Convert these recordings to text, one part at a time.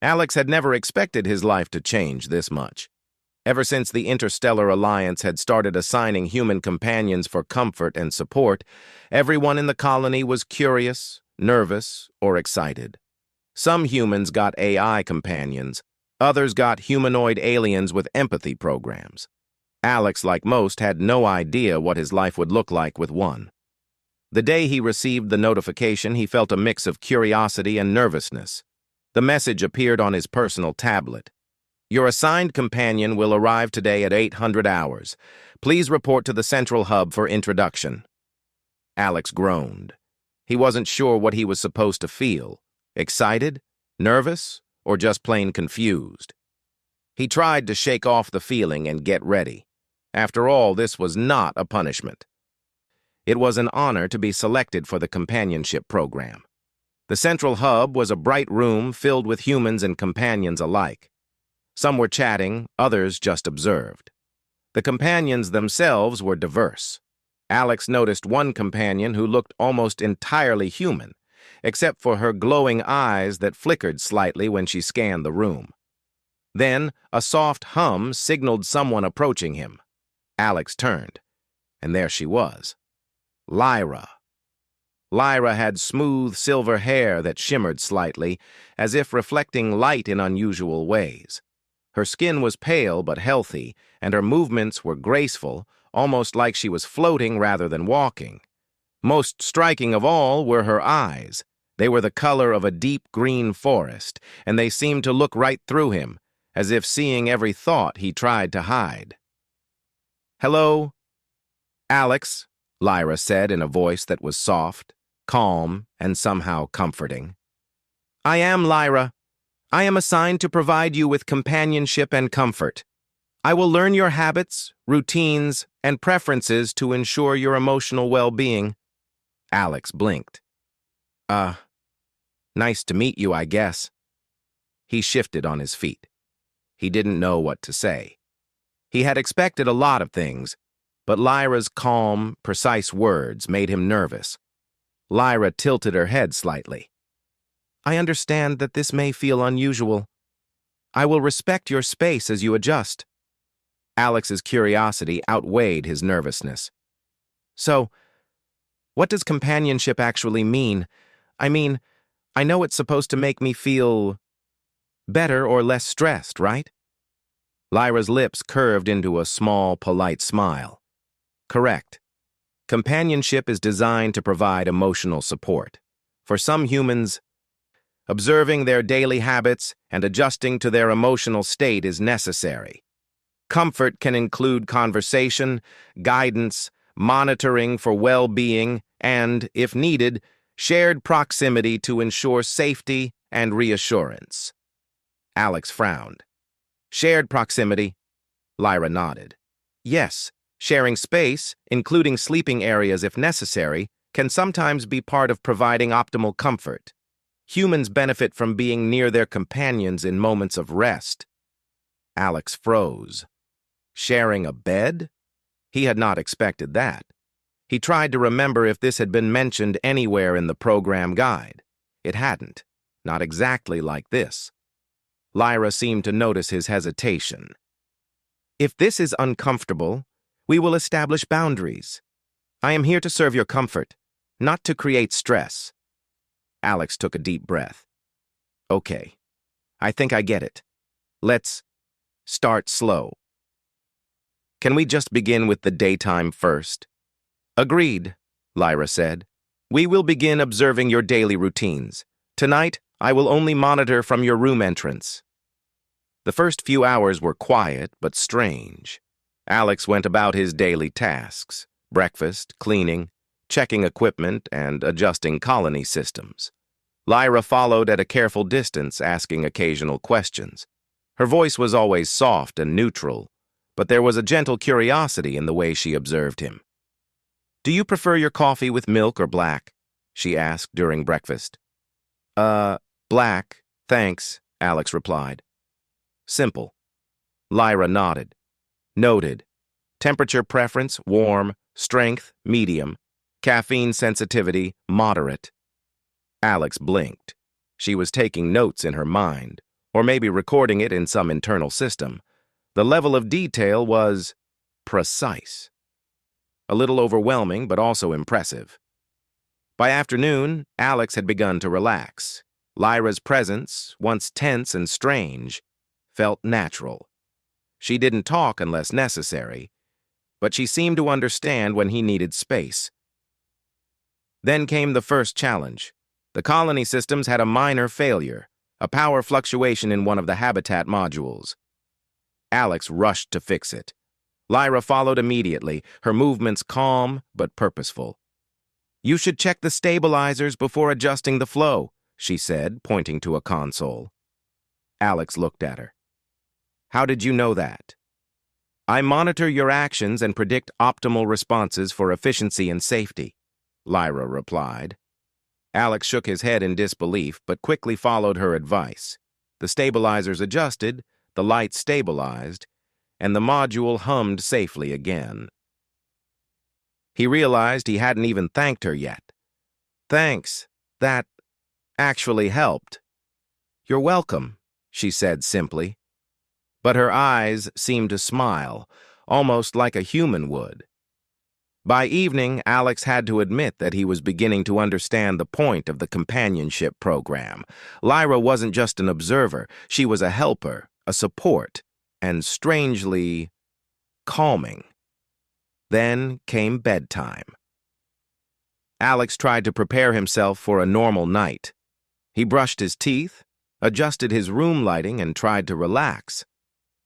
Alex had never expected his life to change this much. Ever since the Interstellar Alliance had started assigning human companions for comfort and support, everyone in the colony was curious, nervous, or excited. Some humans got AI companions, others got humanoid aliens with empathy programs. Alex, like most, had no idea what his life would look like with one. The day he received the notification, he felt a mix of curiosity and nervousness. The message appeared on his personal tablet. Your assigned companion will arrive today at 800 hours. Please report to the central hub for introduction. Alex groaned. He wasn't sure what he was supposed to feel. Excited? Nervous? Or just plain confused? He tried to shake off the feeling and get ready. After all, this was not a punishment. It was an honor to be selected for the companionship program. The central hub was a bright room filled with humans and companions alike. Some were chatting, others just observed. The companions themselves were diverse. Alex noticed one companion who looked almost entirely human, except for her glowing eyes that flickered slightly when she scanned the room. Then, a soft hum signaled someone approaching him. Alex turned, and there she was. Lyra. Lyra had smooth silver hair that shimmered slightly, as if reflecting light in unusual ways. Her skin was pale but healthy, and her movements were graceful, almost like she was floating rather than walking. Most striking of all were her eyes. They were the color of a deep green forest, and they seemed to look right through him, as if seeing every thought he tried to hide. "Hello?" "Alex," Lyra said in a voice that was soft, calm, and somehow comforting. "I am Lyra. I am assigned to provide you with companionship and comfort. I will learn your habits, routines, and preferences to ensure your emotional well-being." Alex blinked. Nice to meet you, I guess." He shifted on his feet. He didn't know what to say. He had expected a lot of things, but Lyra's calm, precise words made him nervous. Lyra tilted her head slightly. "I understand that this may feel unusual. I will respect your space as you adjust." Alex's curiosity outweighed his nervousness. "So, what does companionship actually mean? I mean, I know it's supposed to make me feel better or less stressed, right?" Lyra's lips curved into a small, polite smile. "Correct. Companionship is designed to provide emotional support. For some humans, observing their daily habits and adjusting to their emotional state is necessary. Comfort can include conversation, guidance, monitoring for well-being, and, if needed, shared proximity to ensure safety and reassurance." Alex frowned. "Shared proximity?" Lyra nodded. "Yes, sharing space, including sleeping areas if necessary, can sometimes be part of providing optimal comfort. Humans benefit from being near their companions in moments of rest." Alex froze. Sharing a bed? He had not expected that. He tried to remember if this had been mentioned anywhere in the program guide. It hadn't. Not exactly like this. Lyra seemed to notice his hesitation. "If this is uncomfortable, we will establish boundaries. I am here to serve your comfort, not to create stress." Alex took a deep breath. "Okay, I think I get it. Let's start slow. Can we just begin with the daytime first?" "Agreed," Lyra said. "We will begin observing your daily routines. Tonight, I will only monitor from your room entrance." The first few hours were quiet but strange. Alex went about his daily tasks: breakfast, cleaning, checking equipment, and adjusting colony systems. Lyra followed at a careful distance, asking occasional questions. Her voice was always soft and neutral, but there was a gentle curiosity in the way she observed him. "Do you prefer your coffee with milk or black?" she asked during breakfast. Black, thanks," Alex replied. "Simple." Lyra nodded. "Noted. Temperature preference, warm. Strength, medium. Caffeine sensitivity, moderate." Alex blinked. She was taking notes in her mind, or maybe recording it in some internal system. The level of detail was precise. A little overwhelming, but also impressive. By afternoon, Alex had begun to relax. Lyra's presence, once tense and strange, felt natural. She didn't talk unless necessary, but she seemed to understand when he needed space. Then came the first challenge. The colony systems had a minor failure, a power fluctuation in one of the habitat modules. Alex rushed to fix it. Lyra followed immediately, her movements calm but purposeful. "You should check the stabilizers before adjusting the flow," she said, pointing to a console. Alex looked at her. "How did you know that?" "I monitor your actions and predict optimal responses for efficiency and safety," Lyra replied. Alex shook his head in disbelief, but quickly followed her advice. The stabilizers adjusted, the lights stabilized, and the module hummed safely again. He realized he hadn't even thanked her yet. "Thanks. That actually helped." "You're welcome," she said simply. But her eyes seemed to smile, almost like a human would. By evening, Alex had to admit that he was beginning to understand the point of the companionship program. Lyra wasn't just an observer, she was a helper, a support, and strangely calming. Then came bedtime. Alex tried to prepare himself for a normal night. He brushed his teeth, adjusted his room lighting, and tried to relax.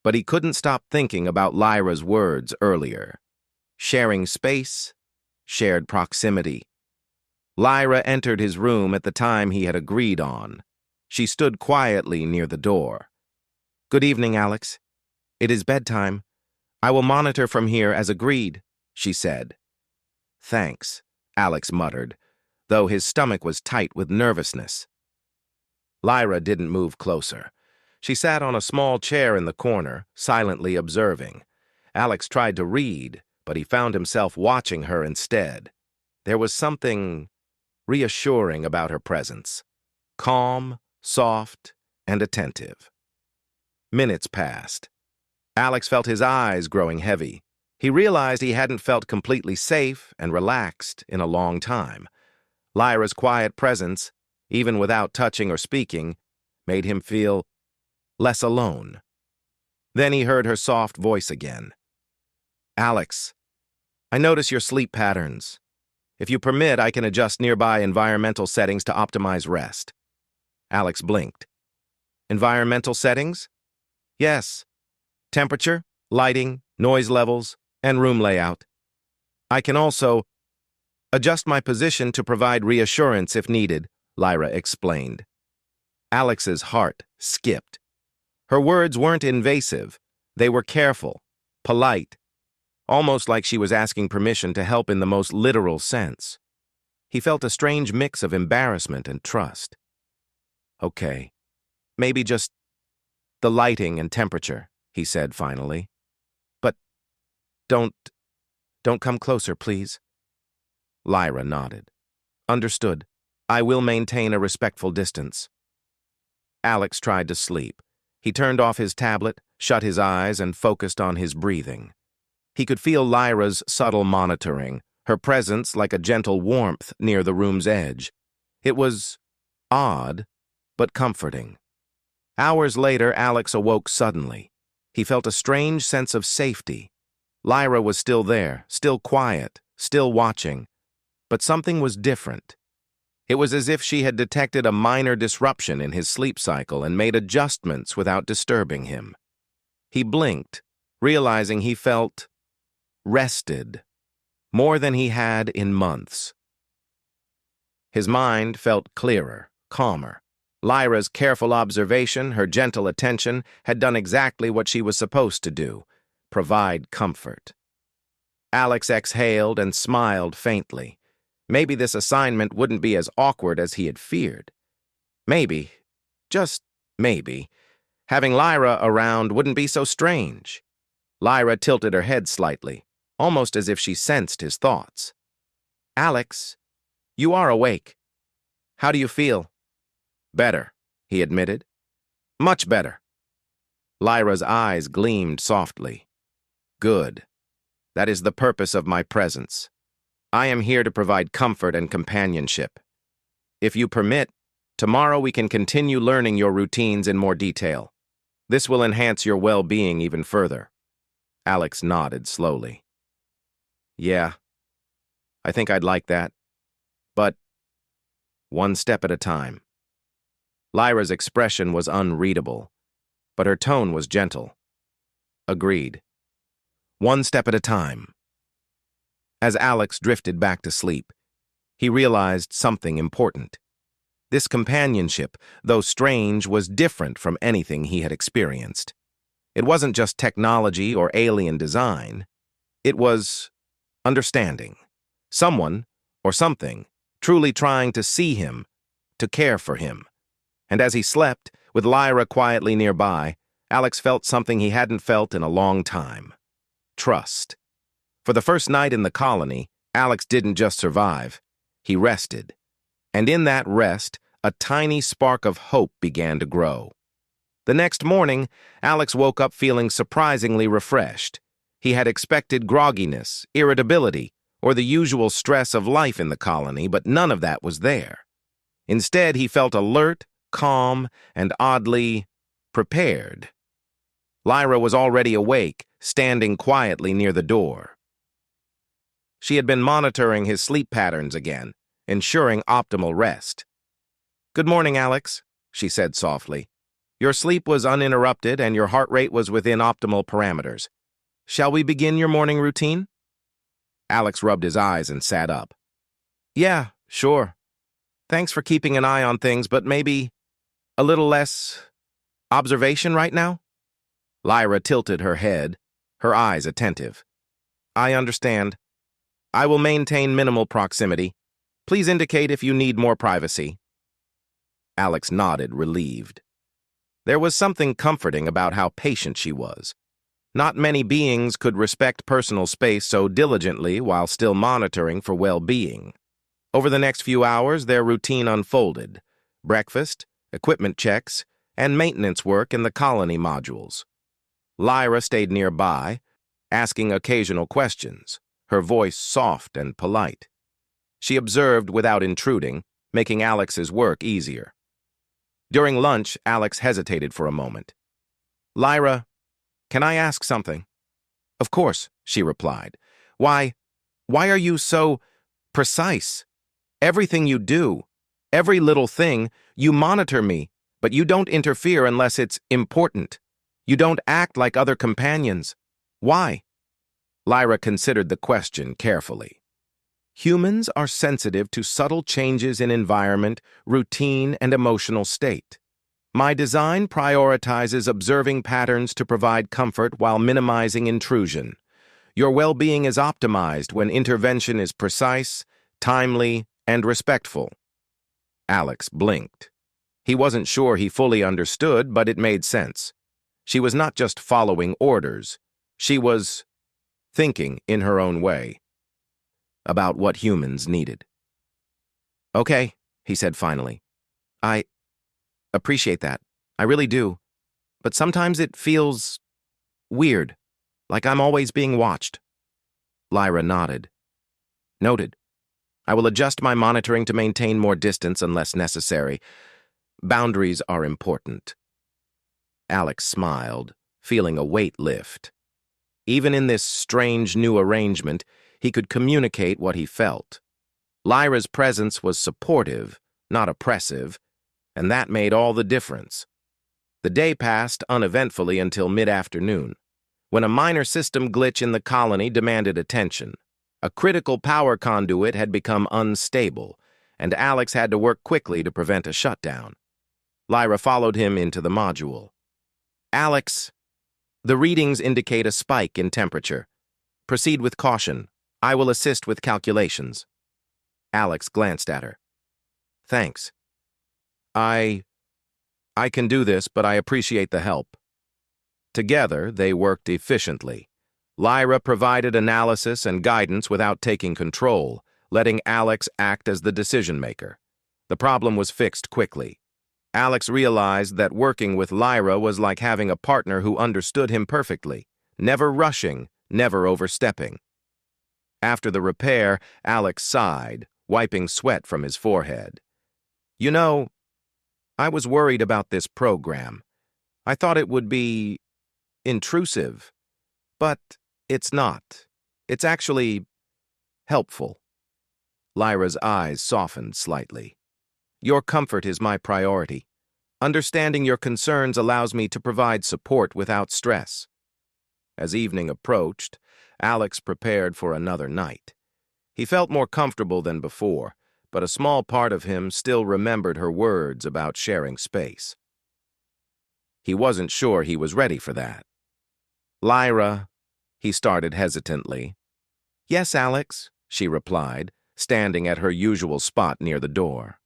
But he couldn't stop thinking about Lyra's words earlier. Sharing space, shared proximity. Lyra entered his room at the time he had agreed on. She stood quietly near the door. "Good evening, Alex. It is bedtime. I will monitor from here as agreed," she said. "Thanks," Alex muttered, though his stomach was tight with nervousness. Lyra didn't move closer. She sat on a small chair in the corner, silently observing. Alex tried to read, but he found himself watching her instead. There was something reassuring about her presence. Calm, soft, and attentive. Minutes passed. Alex felt his eyes growing heavy. He realized he hadn't felt completely safe and relaxed in a long time. Lyra's quiet presence, even without touching or speaking, made him feel less alone. Then he heard her soft voice again. "Alex, I notice your sleep patterns. If you permit, I can adjust nearby environmental settings to optimize rest." Alex blinked. "Environmental settings?" "Yes. Temperature, lighting, noise levels, and room layout. I can also adjust my position to provide reassurance if needed," Lyra explained. Alex's heart skipped. Her words weren't invasive. They were careful, polite, almost like she was asking permission to help in the most literal sense. He felt a strange mix of embarrassment and trust. "Okay, maybe just the lighting and temperature," he said finally. "But don't come closer, please." Lyra nodded. "Understood. I will maintain a respectful distance." Alex tried to sleep. He turned off his tablet, shut his eyes, and focused on his breathing. He could feel Lyra's subtle monitoring, her presence like a gentle warmth near the room's edge. It was odd, but comforting. Hours later, Alex awoke suddenly. He felt a strange sense of safety. Lyra was still there, still quiet, still watching, but something was different. It was as if she had detected a minor disruption in his sleep cycle and made adjustments without disturbing him. He blinked, realizing he felt rested, more than he had in months. His mind felt clearer, calmer. Lyra's careful observation, her gentle attention, had done exactly what she was supposed to do: provide comfort. Alex exhaled and smiled faintly. Maybe this assignment wouldn't be as awkward as he had feared. Maybe, just maybe, having Lyra around wouldn't be so strange. Lyra tilted her head slightly, almost as if she sensed his thoughts. "Alex, you are awake. How do you feel?" "Better," he admitted. Much better. Lyra's eyes gleamed softly. Good. That is the purpose of my presence. I am here to provide comfort and companionship. If you permit, tomorrow we can continue learning your routines in more detail. This will enhance your well-being even further. Alex nodded slowly. Yeah, I think I'd like that. But one step at a time. Lyra's expression was unreadable, but her tone was gentle. Agreed. One step at a time. As Alex drifted back to sleep, he realized something important. This companionship, though strange, was different from anything he had experienced. It wasn't just technology or alien design. It was understanding. Someone, or something, truly trying to see him, to care for him. And as he slept, with Lyra quietly nearby, Alex felt something he hadn't felt in a long time. Trust. For the first night in the colony, Alex didn't just survive. He rested. And in that rest, a tiny spark of hope began to grow. The next morning, Alex woke up feeling surprisingly refreshed. He had expected grogginess, irritability, or the usual stress of life in the colony, but none of that was there. Instead, he felt alert, calm, and oddly prepared. Lyra was already awake, standing quietly near the door. She had been monitoring his sleep patterns again, ensuring optimal rest. "Good morning, Alex," she said softly. "Your sleep was uninterrupted and your heart rate was within optimal parameters. Shall we begin your morning routine?" Alex rubbed his eyes and sat up. "Yeah, sure. Thanks for keeping an eye on things, but maybe a little less observation right now?" Lyra tilted her head, her eyes attentive. "I understand. I will maintain minimal proximity. Please indicate if you need more privacy." Alex nodded, relieved. There was something comforting about how patient she was. Not many beings could respect personal space so diligently while still monitoring for well-being. Over the next few hours, their routine unfolded: breakfast, equipment checks, and maintenance work in the colony modules. Lyra stayed nearby, asking occasional questions, her voice soft and polite. She observed without intruding, making Alex's work easier. During lunch, Alex hesitated for a moment. "Lyra, can I ask something?" "Of course," she replied. Why are you so precise? Everything you do, every little thing, you monitor me, but you don't interfere unless it's important. You don't act like other companions. Why?" Lyra considered the question carefully. Humans are sensitive to subtle changes in environment, routine, and emotional state. My design prioritizes observing patterns to provide comfort while minimizing intrusion. Your well-being is optimized when intervention is precise, timely, and respectful. Alex blinked. He wasn't sure he fully understood, but it made sense. She was not just following orders. She was thinking in her own way about what humans needed. "Okay," he said finally. "I appreciate that. I really do. But sometimes it feels weird, like I'm always being watched." Lyra nodded. "Noted. I will adjust my monitoring to maintain more distance unless necessary. Boundaries are important." Alex smiled, feeling a weight lift. Even in this strange new arrangement, he could communicate what he felt. Lyra's presence was supportive, not oppressive, and that made all the difference. The day passed uneventfully until mid-afternoon, when a minor system glitch in the colony demanded attention. A critical power conduit had become unstable, and Alex had to work quickly to prevent a shutdown. Lyra followed him into the module. "Alex, the readings indicate a spike in temperature. Proceed with caution. I will assist with calculations." Alex glanced at her. "Thanks. I can do this, but I appreciate the help." Together, they worked efficiently. Lyra provided analysis and guidance without taking control, letting Alex act as the decision-maker. The problem was fixed quickly. Alex realized that working with Lyra was like having a partner who understood him perfectly, never rushing, never overstepping. After the repair, Alex sighed, wiping sweat from his forehead. You know, I was worried about this program. I thought it would be intrusive, but it's not. It's actually helpful. Lyra's eyes softened slightly. Your comfort is my priority. Understanding your concerns allows me to provide support without stress. As evening approached, Alex prepared for another night. He felt more comfortable than before, but a small part of him still remembered her words about sharing space. He wasn't sure he was ready for that. Lyra, he started hesitantly. Yes, Alex, she replied, standing at her usual spot near the door.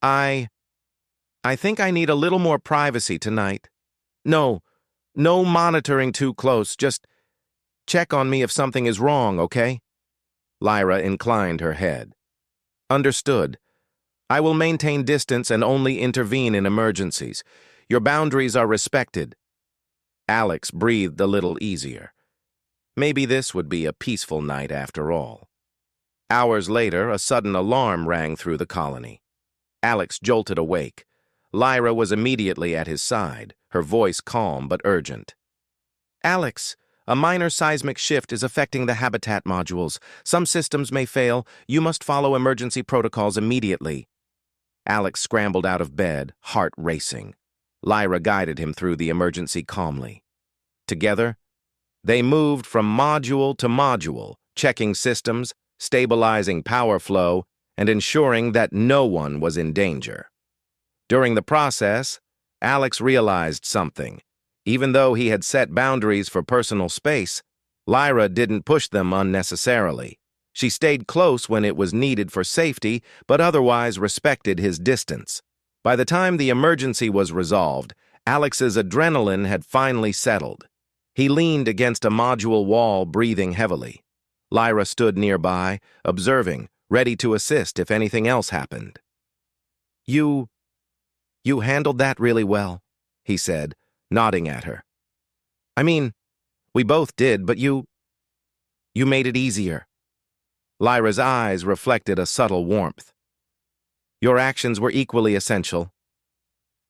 I think I need a little more privacy tonight. No monitoring too close, just check on me if something is wrong, okay? Lyra inclined her head. Understood. I will maintain distance and only intervene in emergencies. Your boundaries are respected. Alex breathed a little easier. Maybe this would be a peaceful night after all. Hours later, a sudden alarm rang through the colony. Alex jolted awake. Lyra was immediately at his side, her voice calm but urgent. Alex, a minor seismic shift is affecting the habitat modules. Some systems may fail. You must follow emergency protocols immediately. Alex scrambled out of bed, heart racing. Lyra guided him through the emergency calmly. Together, they moved from module to module, checking systems, stabilizing power flow, and ensuring that no one was in danger. During the process, Alex realized something. Even though he had set boundaries for personal space, Lyra didn't push them unnecessarily. She stayed close when it was needed for safety, but otherwise respected his distance. By the time the emergency was resolved, Alex's adrenaline had finally settled. He leaned against a module wall, breathing heavily. Lyra stood nearby, observing, ready to assist if anything else happened. You handled that really well, he said, nodding at her. I mean, we both did, but you made it easier. Lyra's eyes reflected a subtle warmth. Your actions were equally essential.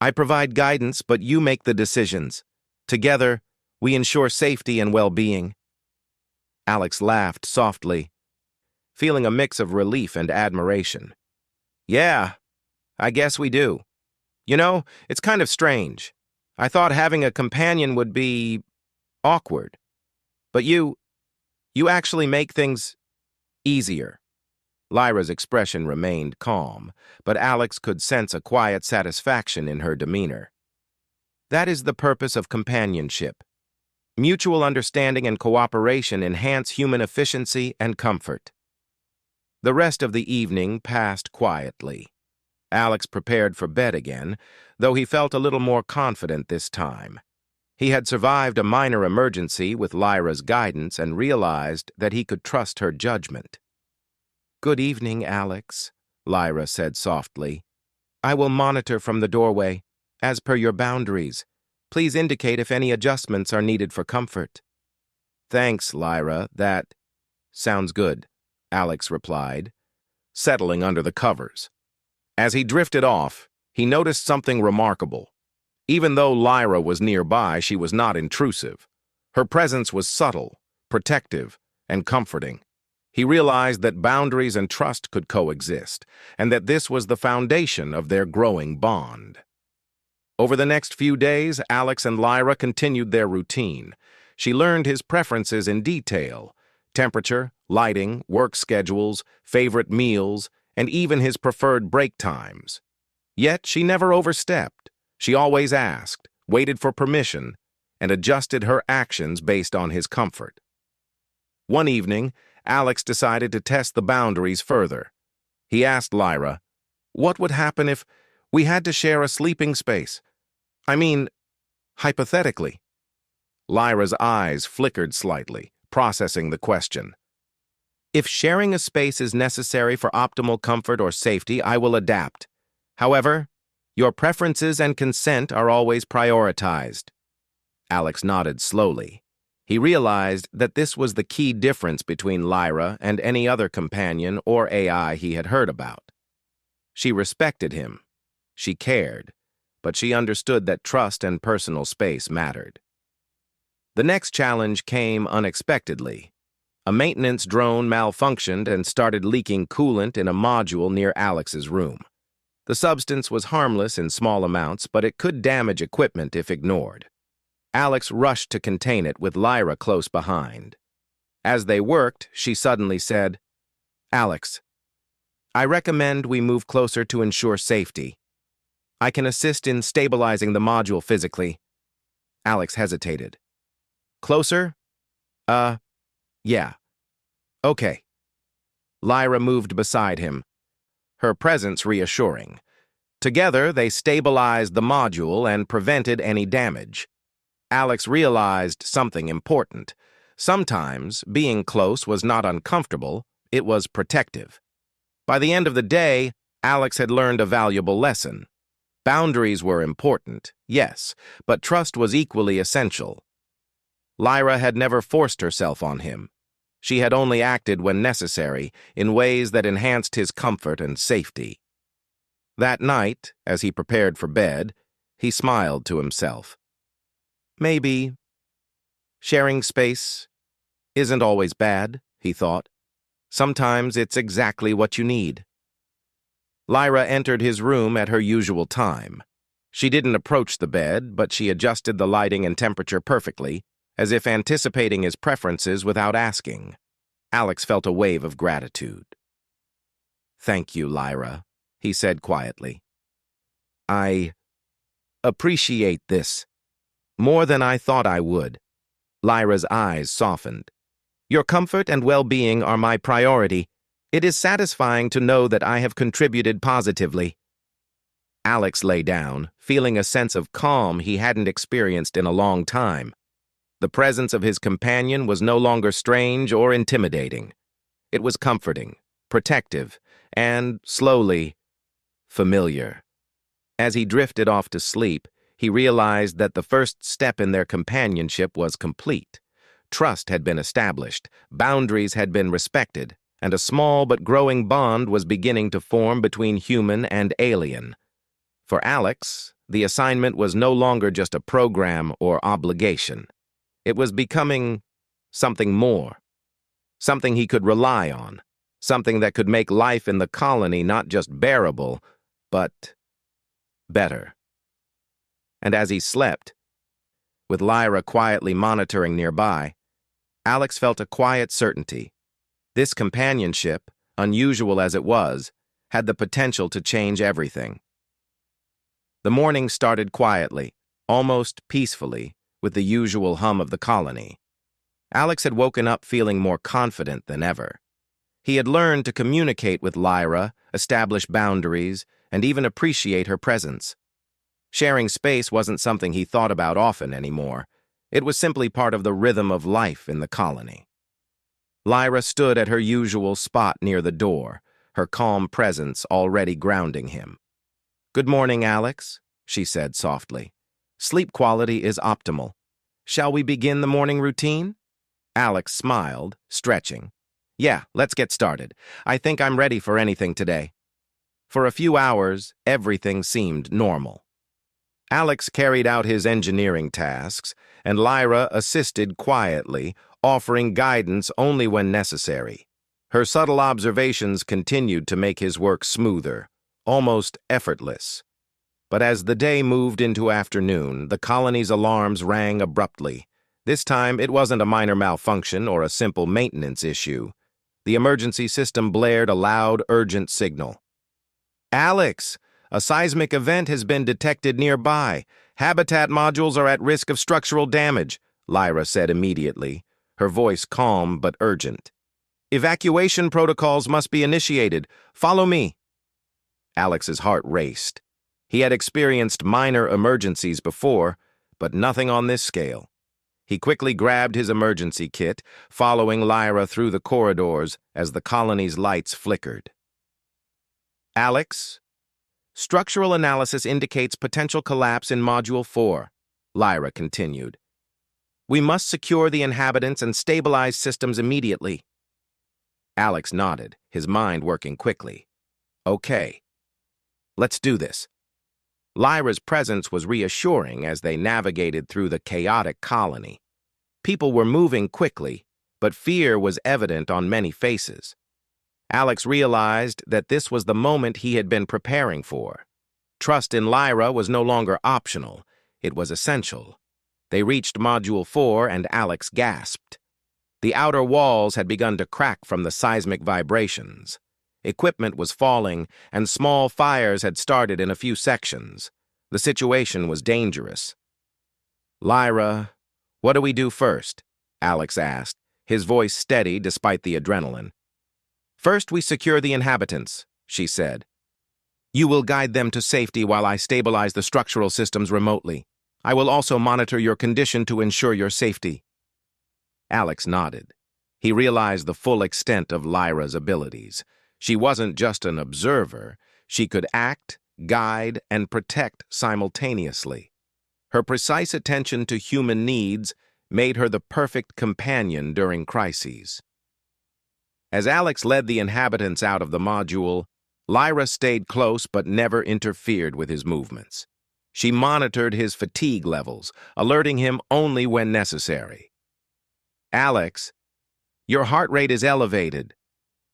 I provide guidance, but you make the decisions. Together, we ensure safety and well-being. Alex laughed softly, feeling a mix of relief and admiration. Yeah, I guess we do. You know, it's kind of strange. I thought having a companion would be awkward. But you actually make things easier. Lyra's expression remained calm, but Alex could sense a quiet satisfaction in her demeanor. That is the purpose of companionship. Mutual understanding and cooperation enhance human efficiency and comfort. The rest of the evening passed quietly. Alex prepared for bed again, though he felt a little more confident this time. He had survived a minor emergency with Lyra's guidance and realized that he could trust her judgment. Good evening, Alex, Lyra said softly. I will monitor from the doorway, as per your boundaries. Please indicate if any adjustments are needed for comfort. Thanks, Lyra, that sounds good, Alex replied, settling under the covers. As he drifted off, he noticed something remarkable. Even though Lyra was nearby, she was not intrusive. Her presence was subtle, protective, and comforting. He realized that boundaries and trust could coexist, and that this was the foundation of their growing bond. Over the next few days, Alex and Lyra continued their routine. She learned his preferences in detail: temperature, lighting, work schedules, favorite meals, and even his preferred break times. Yet she never overstepped. She always asked, waited for permission, and adjusted her actions based on his comfort. One evening, Alex decided to test the boundaries further. He asked Lyra, "What would happen if we had to share a sleeping space? I mean, hypothetically." Lyra's eyes flickered slightly, processing the question. "If sharing a space is necessary for optimal comfort or safety, I will adapt. However, Your preferences and consent are always prioritized. Alex nodded slowly. He realized that this was the key difference between Lyra and any other companion or AI he had heard about. She respected him. She cared, but she understood that trust and personal space mattered. The next challenge came unexpectedly. A maintenance drone malfunctioned and started leaking coolant in a module near Alex's room. The substance was harmless in small amounts, but it could damage equipment if ignored. Alex rushed to contain it with Lyra close behind. As they worked, she suddenly said, "Alex, I recommend we move closer to ensure safety. I can assist in stabilizing the module physically." Alex hesitated. "Closer? Yeah. Okay." Lyra moved beside him, her presence reassuring. Together, they stabilized the module and prevented any damage. Alex realized something important. Sometimes, being close was not uncomfortable, it was protective. By the end of the day, Alex had learned a valuable lesson. Boundaries were important, yes, but trust was equally essential. Lyra had never forced herself on him. She had only acted when necessary, in ways that enhanced his comfort and safety. That night, as he prepared for bed, he smiled to himself. Maybe sharing space isn't always bad, he thought. Sometimes it's exactly what you need. Lyra entered his room at her usual time. She didn't approach the bed, but she adjusted the lighting and temperature perfectly, as if anticipating his preferences without asking. Alex felt a wave of gratitude. "Thank you, Lyra," he said quietly. "I appreciate this more than I thought I would." Lyra's eyes softened. "Your comfort and well-being are my priority. It is satisfying to know that I have contributed positively." Alex lay down, feeling a sense of calm he hadn't experienced in a long time. The presence of his companion was no longer strange or intimidating. It was comforting, protective, and, slowly, familiar. As he drifted off to sleep, he realized that the first step in their companionship was complete. Trust had been established, boundaries had been respected, and a small but growing bond was beginning to form between human and alien. For Alex, the assignment was no longer just a program or obligation. It was becoming something more, something he could rely on, something that could make life in the colony not just bearable, but better. And as he slept, with Lyra quietly monitoring nearby, Alex felt a quiet certainty. This companionship, unusual as it was, had the potential to change everything. The morning started quietly, almost peacefully, with the usual hum of the colony. Alex had woken up feeling more confident than ever. He had learned to communicate with Lyra, establish boundaries, and even appreciate her presence. Sharing space wasn't something he thought about often anymore. It was simply part of the rhythm of life in the colony. Lyra stood at her usual spot near the door, her calm presence already grounding him. "Good morning, Alex," she said softly. "Sleep quality is optimal. Shall we begin the morning routine?" Alex smiled, stretching. "Yeah, let's get started. I think I'm ready for anything today." For a few hours, everything seemed normal. Alex carried out his engineering tasks, and Lyra assisted quietly, offering guidance only when necessary. Her subtle observations continued to make his work smoother, almost effortless. But as the day moved into afternoon, the colony's alarms rang abruptly. This time, it wasn't a minor malfunction or a simple maintenance issue. The emergency system blared a loud, urgent signal. "Alex, a seismic event has been detected nearby. Habitat modules are at risk of structural damage," Lyra said immediately, her voice calm but urgent. "Evacuation protocols must be initiated. Follow me." Alex's heart raced. He had experienced minor emergencies before, but nothing on this scale. He quickly grabbed his emergency kit, following Lyra through the corridors as the colony's lights flickered. "Alex, Structural analysis indicates potential collapse in Module 4, Lyra continued. We must secure the inhabitants and stabilize systems immediately. Alex nodded, his mind working quickly. Okay. Let's do this. Lyra's presence was reassuring as they navigated through the chaotic colony. People were moving quickly, but fear was evident on many faces. Alex realized that this was the moment he had been preparing for. Trust in Lyra was no longer optional, it was essential. They reached Module 4 and Alex gasped. The outer walls had begun to crack from the seismic vibrations. Equipment was falling, and small fires had started in a few sections. The situation was dangerous. Lyra, what do we do first? Alex asked, his voice steady despite the adrenaline. First, we secure the inhabitants, she said. You will guide them to safety while I stabilize the structural systems remotely. I will also monitor your condition to ensure your safety. Alex nodded. He realized the full extent of Lyra's abilities. She wasn't just an observer. She could act, guide, and protect simultaneously. Her precise attention to human needs made her the perfect companion during crises. As Alex led the inhabitants out of the module, Lyra stayed close but never interfered with his movements. She monitored his fatigue levels, alerting him only when necessary. Alex, your heart rate is elevated.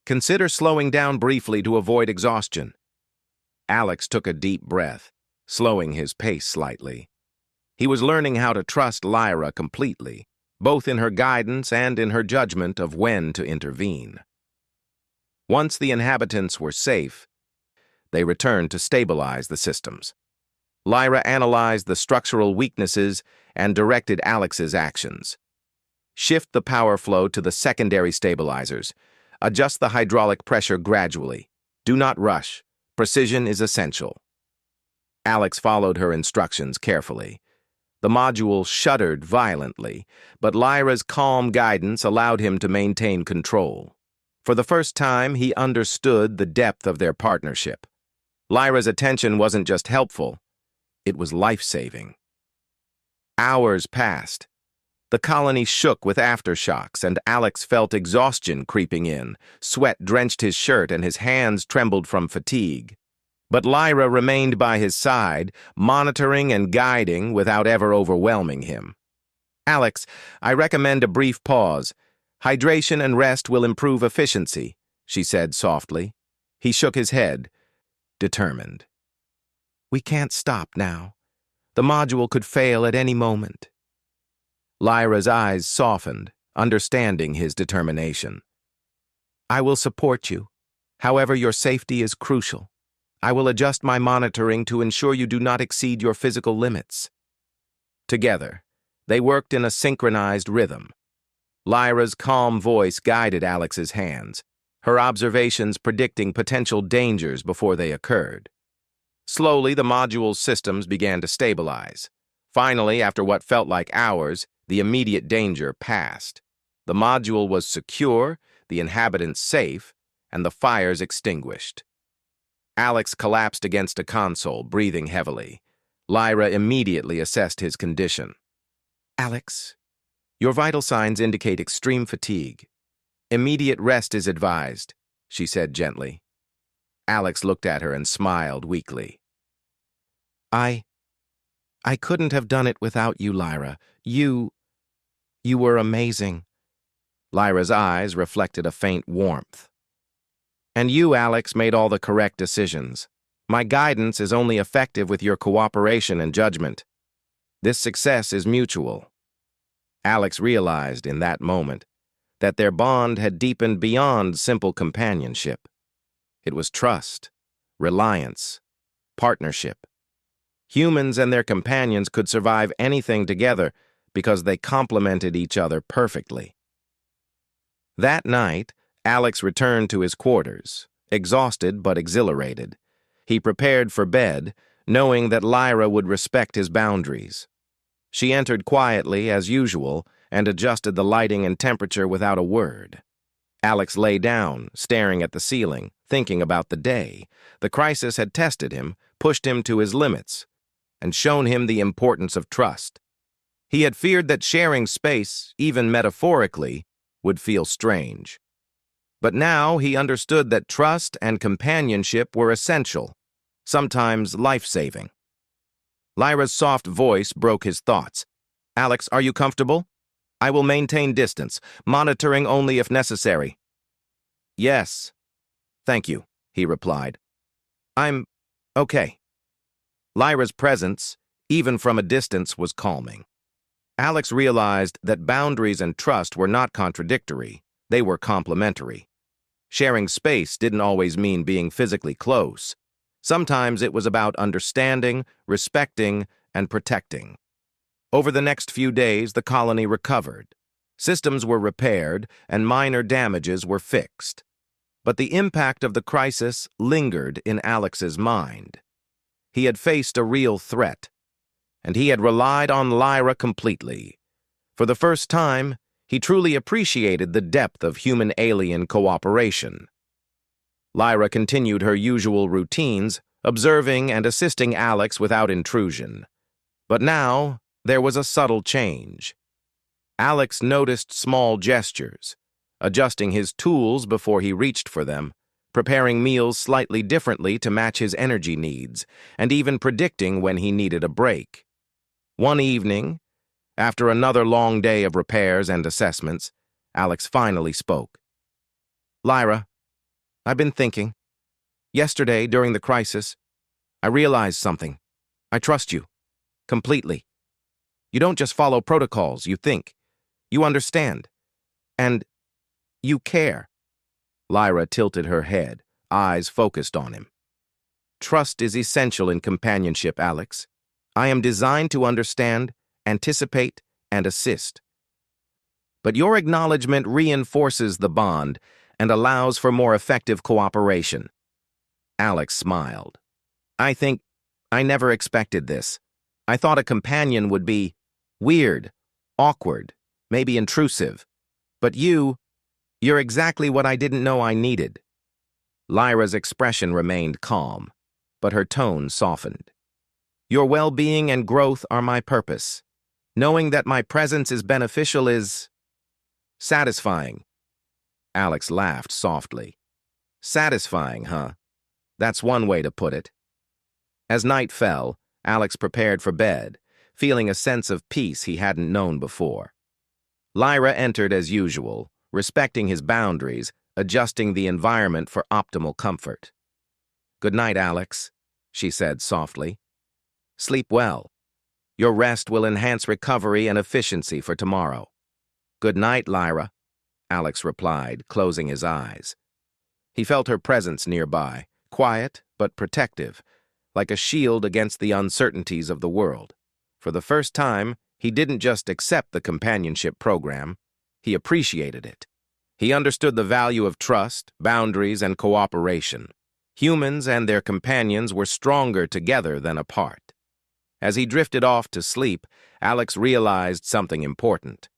Consider slowing down briefly to avoid exhaustion. Alex took a deep breath, slowing his pace slightly. He was learning how to trust Lyra completely, both in her guidance and in her judgment of when to intervene. Once the inhabitants were safe, they returned to stabilize the systems. Lyra analyzed the structural weaknesses and directed Alex's actions. Shift the power flow to the secondary stabilizers. Adjust the hydraulic pressure gradually. Do not rush. Precision is essential. Alex followed her instructions carefully. The module shuddered violently, but Lyra's calm guidance allowed him to maintain control. For the first time, he understood the depth of their partnership. Lyra's attention wasn't just helpful, it was life-saving. Hours passed. The colony shook with aftershocks, and Alex felt exhaustion creeping in. Sweat drenched his shirt, and his hands trembled from fatigue. But Lyra remained by his side, monitoring and guiding without ever overwhelming him. Alex, I recommend a brief pause. Hydration and rest will improve efficiency, she said softly. He shook his head, determined. We can't stop now. The module could fail at any moment. Lyra's eyes softened, understanding his determination. I will support you. However, your safety is crucial. I will adjust my monitoring to ensure you do not exceed your physical limits. Together, they worked in a synchronized rhythm. Lyra's calm voice guided Alex's hands, her observations predicting potential dangers before they occurred. Slowly, the module's systems began to stabilize. Finally, after what felt like hours, the immediate danger passed. The module was secure, the inhabitants safe, and the fires extinguished. Alex collapsed against a console, breathing heavily. Lyra immediately assessed his condition. Alex, your vital signs indicate extreme fatigue. Immediate rest is advised, she said gently. Alex looked at her and smiled weakly. I couldn't have done it without you, Lyra. You were amazing. Lyra's eyes reflected a faint warmth. And you, Alex, made all the correct decisions. My guidance is only effective with your cooperation and judgment. This success is mutual. Alex realized in that moment that their bond had deepened beyond simple companionship. It was trust, reliance, partnership. Humans and their companions could survive anything together because they complemented each other perfectly. That night, Alex returned to his quarters, exhausted but exhilarated. He prepared for bed, knowing that Lyra would respect his boundaries. She entered quietly, as usual, and adjusted the lighting and temperature without a word. Alex lay down, staring at the ceiling, thinking about the day. The crisis had tested him, pushed him to his limits, and shown him the importance of trust. He had feared that sharing space, even metaphorically, would feel strange. But now he understood that trust and companionship were essential, sometimes life-saving. Lyra's soft voice broke his thoughts. "Alex, are you comfortable? I will maintain distance, monitoring only if necessary." "Yes. Thank you," he replied. "I'm okay." Lyra's presence, even from a distance, was calming. Alex realized that boundaries and trust were not contradictory, they were complementary. Sharing space didn't always mean being physically close. Sometimes it was about understanding, respecting, and protecting. Over the next few days, the colony recovered. Systems were repaired, and minor damages were fixed. But the impact of the crisis lingered in Alex's mind. He had faced a real threat, and he had relied on Lyra completely. For the first time, he truly appreciated the depth of human-alien cooperation. Lyra continued her usual routines, observing and assisting Alex without intrusion. But now, there was a subtle change. Alex noticed small gestures, adjusting his tools before he reached for them, preparing meals slightly differently to match his energy needs, and even predicting when he needed a break. One evening, after another long day of repairs and assessments, Alex finally spoke. "Lyra, I've been thinking. Yesterday, during the crisis, I realized something. I trust you. Completely. You don't just follow protocols, you think. You understand. And you care." Lyra tilted her head, eyes focused on him. "Trust is essential in companionship, Alex. I am designed to understand, anticipate, and assist. But your acknowledgement reinforces the bond and allows for more effective cooperation." Alex smiled. I never expected this. I thought a companion would be weird, awkward, maybe intrusive. But you're exactly what I didn't know I needed." Lyra's expression remained calm, but her tone softened. "Your well-being and growth are my purpose. Knowing that my presence is beneficial is satisfying." Alex laughed softly. "Satisfying, huh? That's one way to put it." As night fell, Alex prepared for bed, feeling a sense of peace he hadn't known before. Lyra entered as usual, respecting his boundaries, adjusting the environment for optimal comfort. "Good night, Alex," she said softly. "Sleep well. Your rest will enhance recovery and efficiency for tomorrow." "Good night, Lyra," Alex replied, closing his eyes. He felt her presence nearby, quiet but protective, like a shield against the uncertainties of the world. For the first time, he didn't just accept the companionship program, he appreciated it. He understood the value of trust, boundaries, and cooperation. Humans and their companions were stronger together than apart. As he drifted off to sleep, Alex realized something important.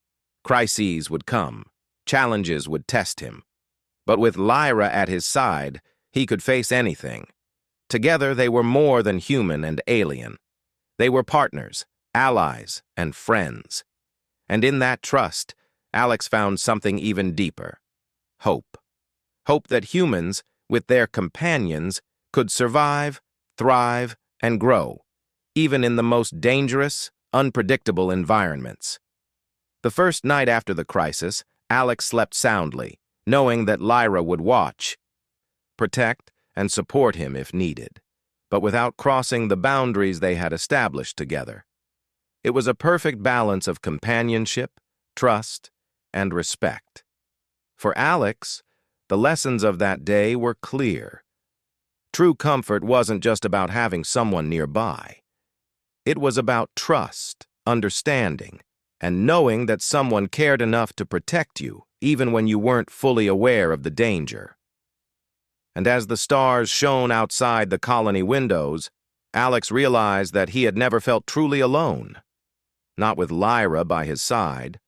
Crises would come. Challenges would test him. But with Lyra at his side, he could face anything. Together, they were more than human and alien. They were partners, allies, and friends. And in that trust, Alex found something even deeper. Hope. Hope that humans, with their companions, could survive, thrive, and grow, even in the most dangerous, unpredictable environments. The first night after the crisis, Alex slept soundly, knowing that Lyra would watch, protect, and support him if needed, but without crossing the boundaries they had established together. It was a perfect balance of companionship, trust, and respect. For Alex, the lessons of that day were clear. True comfort wasn't just about having someone nearby. It was about trust, understanding, and knowing that someone cared enough to protect you, even when you weren't fully aware of the danger. And as the stars shone outside the colony windows, Alex realized that he had never felt truly alone. Not with Lyra by his side,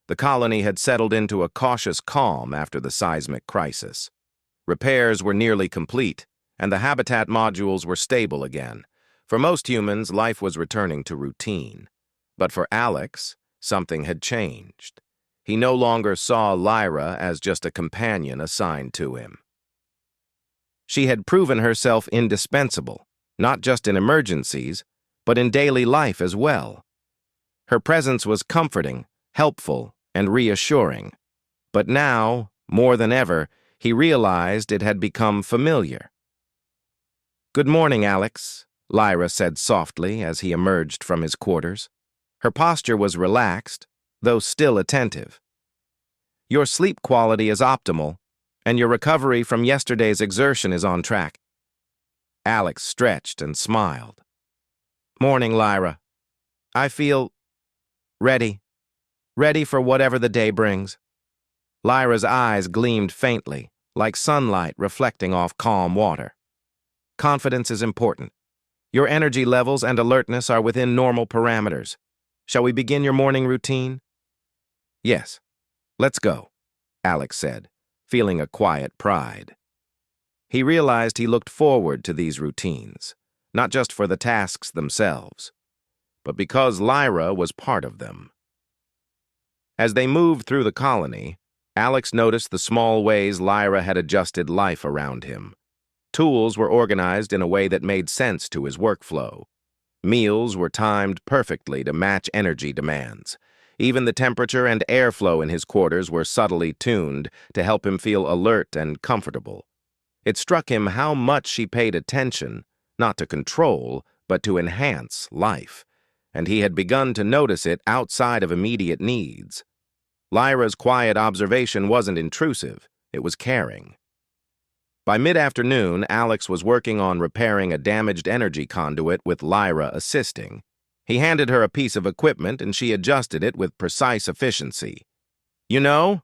The colony had settled into a cautious calm after the seismic crisis. Repairs were nearly complete, and the habitat modules were stable again. For most humans, life was returning to routine. But for Alex, something had changed. He no longer saw Lyra as just a companion assigned to him. She had proven herself indispensable, not just in emergencies, but in daily life as well. Her presence was comforting, helpful, and reassuring. But now, more than ever, he realized it had become familiar. "Good morning, Alex," Lyra said softly as he emerged from his quarters. Her posture was relaxed, though still attentive. "Your sleep quality is optimal, and your recovery from yesterday's exertion is on track." Alex stretched and smiled. "Morning, Lyra. I feel ready for whatever the day brings." Lyra's eyes gleamed faintly, like sunlight reflecting off calm water. "Confidence is important. Your energy levels and alertness are within normal parameters. Shall we begin your morning routine?" "Yes, let's go," Alex said, feeling a quiet pride. He realized he looked forward to these routines, not just for the tasks themselves, but because Lyra was part of them. As they moved through the colony, Alex noticed the small ways Lyra had adjusted life around him. Tools were organized in a way that made sense to his workflow. Meals were timed perfectly to match energy demands. Even the temperature and airflow in his quarters were subtly tuned to help him feel alert and comfortable. It struck him how much she paid attention, not to control, but to enhance life, and he had begun to notice it outside of immediate needs. Lyra's quiet observation wasn't intrusive, it was caring. By mid-afternoon, Alex was working on repairing a damaged energy conduit with Lyra assisting. He handed her a piece of equipment and she adjusted it with precise efficiency. "You know,"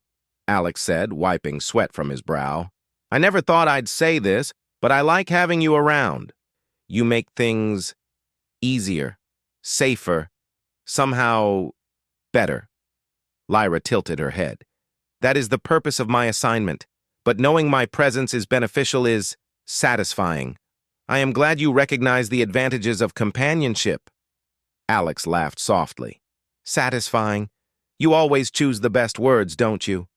Alex said, wiping sweat from his brow, "I never thought I'd say this, but I like having you around. You make things easier, safer, somehow better." Lyra tilted her head. "That is the purpose of my assignment, but knowing my presence is beneficial is satisfying. I am glad you recognize the advantages of companionship." Alex laughed softly. "Satisfying? You always choose the best words, don't you?"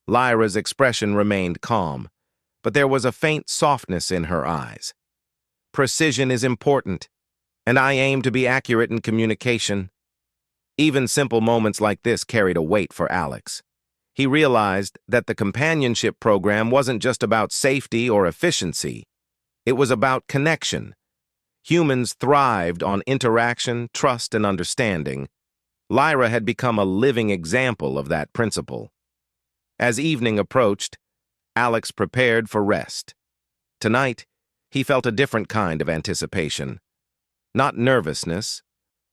Lyra's expression remained calm, but there was a faint softness in her eyes. "Precision is important, and I aim to be accurate in communication." Even simple moments like this carried a weight for Alex. He realized that the companionship program wasn't just about safety or efficiency. It was about connection. Humans thrived on interaction, trust, and understanding. Lyra had become a living example of that principle. As evening approached, Alex prepared for rest. Tonight, he felt a different kind of anticipation. Not nervousness,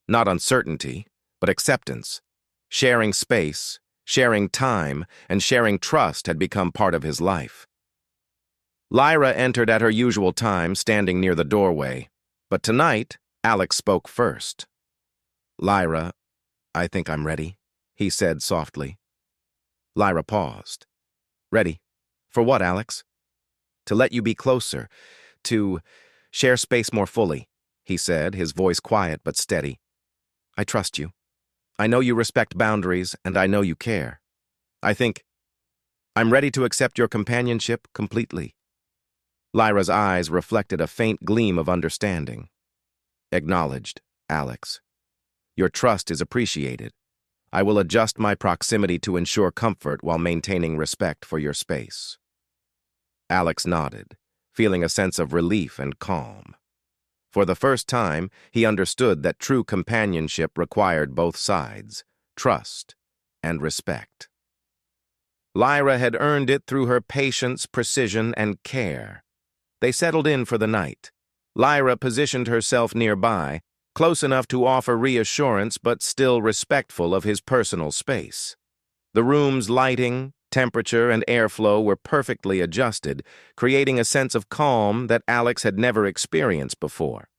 not uncertainty, but acceptance. Sharing space, sharing time, and sharing trust had become part of his life. Lyra entered at her usual time, standing near the doorway. But tonight, Alex spoke first. "Lyra, I think I'm ready," he said softly. Lyra paused. "Ready? For what, Alex?" "To let you be closer, to share space more fully," he said, his voice quiet but steady. "I trust you. I know you respect boundaries, and I know you care. I think I'm ready to accept your companionship completely." Lyra's eyes reflected a faint gleam of understanding. "Acknowledged, Alex. Your trust is appreciated. I will adjust my proximity to ensure comfort while maintaining respect for your space." Alex nodded, feeling a sense of relief and calm. For the first time, he understood that true companionship required both sides, trust and respect. Lyra had earned it through her patience, precision, and care. They settled in for the night. Lyra positioned herself nearby, close enough to offer reassurance but still respectful of his personal space. The room's lighting, temperature, and airflow were perfectly adjusted, creating a sense of calm that Alex had never experienced before.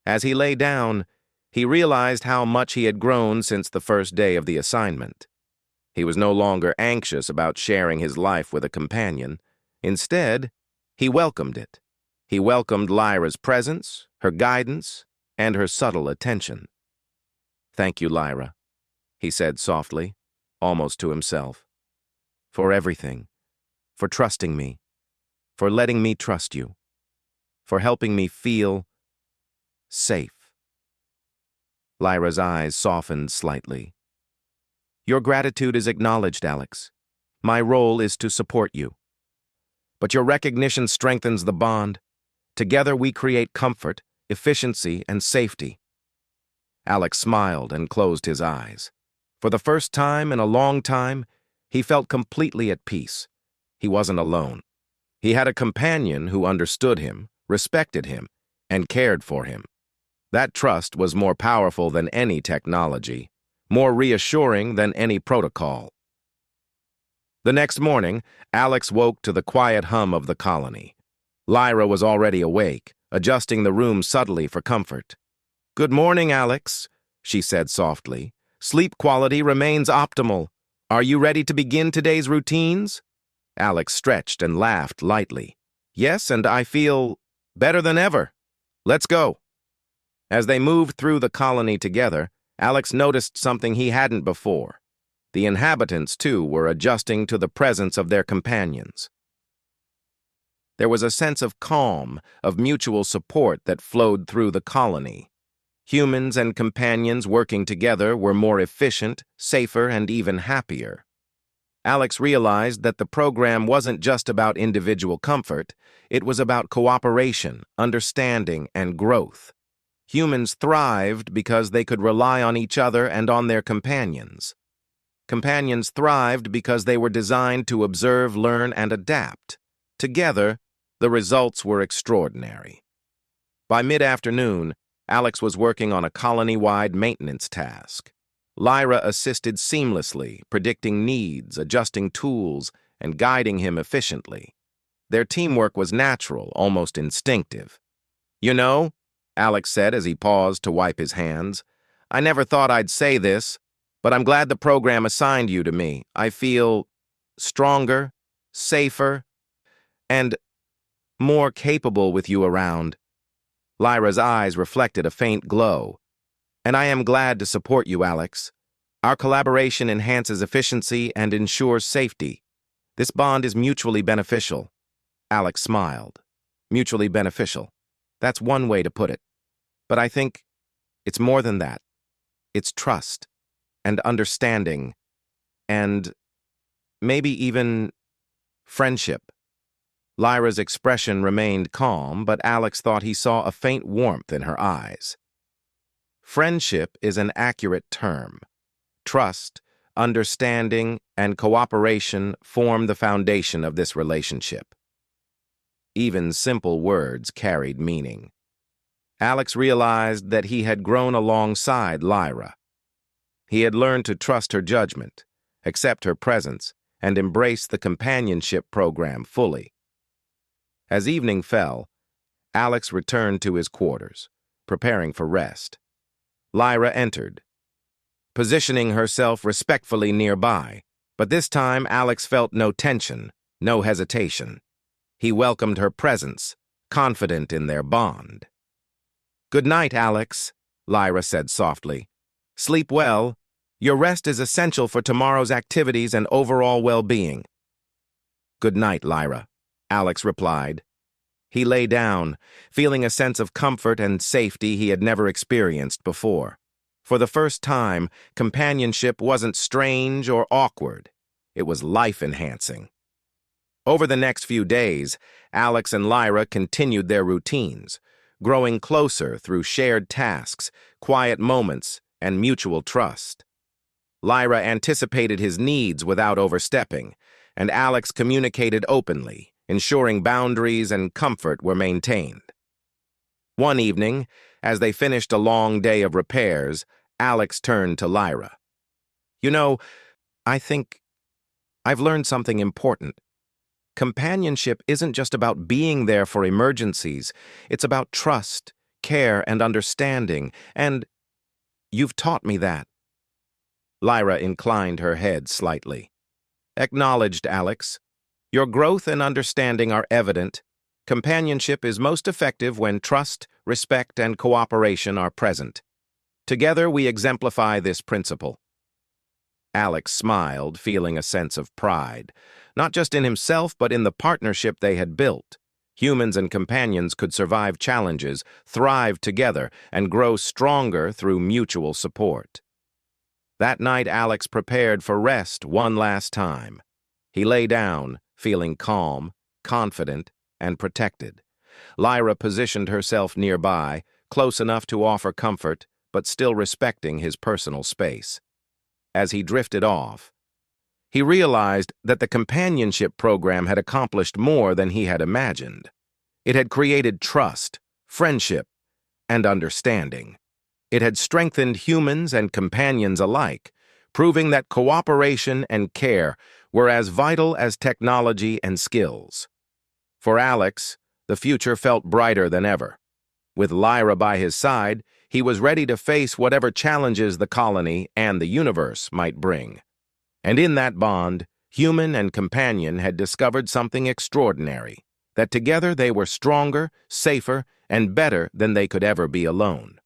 As he lay down, he realized how much he had grown since the first day of the assignment. He was no longer anxious about sharing his life with a companion. Instead, he welcomed it. He welcomed Lyra's presence, her guidance, and her subtle attention. "Thank you, Lyra," he said softly, almost to himself. "For everything. For trusting me. For letting me trust you. For helping me feel safe." Lyra's eyes softened slightly. "Your gratitude is acknowledged, Alex. My role is to support you. But your recognition strengthens the bond. Together we create comfort, efficiency, and safety." Alex smiled and closed his eyes. For the first time in a long time, he felt completely at peace. He wasn't alone. He had a companion who understood him, respected him, and cared for him. That trust was more powerful than any technology, more reassuring than any protocol. The next morning, Alex woke to the quiet hum of the colony. Lyra was already awake, adjusting the room subtly for comfort. "Good morning, Alex," she said softly. "Sleep quality remains optimal. Are you ready to begin today's routines?" Alex stretched and laughed lightly. "Yes, and I feel better than ever. Let's go." As they moved through the colony together, Alex noticed something he hadn't before. The inhabitants, too, were adjusting to the presence of their companions. There was a sense of calm, of mutual support that flowed through the colony. Humans and companions working together were more efficient, safer, and even happier. Alex realized that the program wasn't just about individual comfort, it was about cooperation, understanding, and growth. Humans thrived because they could rely on each other and on their companions. Companions thrived because they were designed to observe, learn, and adapt. Together, the results were extraordinary. By mid-afternoon, Alex was working on a colony-wide maintenance task. Lyra assisted seamlessly, predicting needs, adjusting tools, and guiding him efficiently. Their teamwork was natural, almost instinctive. "You know," Alex said as he paused to wipe his hands, "I never thought I'd say this, but I'm glad the program assigned you to me. I feel stronger, safer, and more capable with you around." Lyra's eyes reflected a faint glow. "And I am glad to support you, Alex. Our collaboration enhances efficiency and ensures safety. This bond is mutually beneficial." Alex smiled. "Mutually beneficial. That's one way to put it. But I think it's more than that. It's trust and understanding and maybe even friendship." Lyra's expression remained calm, but Alex thought he saw a faint warmth in her eyes. Friendship is an accurate term. Trust, understanding, and cooperation form the foundation of this relationship. Even simple words carried meaning. Alex realized that he had grown alongside Lyra. He had learned to trust her judgment, accept her presence, and embrace the companionship program fully. As evening fell, Alex returned to his quarters, preparing for rest. Lyra entered, positioning herself respectfully nearby, but this time Alex felt no tension, no hesitation. He welcomed her presence, confident in their bond. "Good night, Alex," Lyra said softly. "Sleep well. Your rest is essential for tomorrow's activities and overall well-being." "Good night, Lyra," Alex replied. He lay down, feeling a sense of comfort and safety he had never experienced before. For the first time, companionship wasn't strange or awkward. It was life-enhancing. Over the next few days, Alex and Lyra continued their routines, growing closer through shared tasks, quiet moments, and mutual trust. Lyra anticipated his needs without overstepping, and Alex communicated openly, ensuring boundaries and comfort were maintained. One evening, as they finished a long day of repairs, Alex turned to Lyra. "You know, I think I've learned something important. Companionship isn't just about being there for emergencies. It's about trust, care, and understanding, and you've taught me that." Lyra inclined her head slightly. Acknowledged, Alex. Your growth and understanding are evident. Companionship is most effective when trust, respect, and cooperation are present. Together we exemplify this principle. Alex smiled, feeling a sense of pride, not just in himself but in the partnership they had built. Humans and companions could survive challenges, thrive together, and grow stronger through mutual support. That night, Alex prepared for rest one last time. He lay down, feeling calm, confident, and protected. Lyra positioned herself nearby, close enough to offer comfort, but still respecting his personal space. As he drifted off, he realized that the companionship program had accomplished more than he had imagined. It had created trust, friendship, and understanding. It had strengthened humans and companions alike, proving that cooperation and care were as vital as technology and skills. For Alex, the future felt brighter than ever. With Lyra by his side, he was ready to face whatever challenges the colony and the universe might bring. And in that bond, human and companion had discovered something extraordinary, that together they were stronger, safer, and better than they could ever be alone.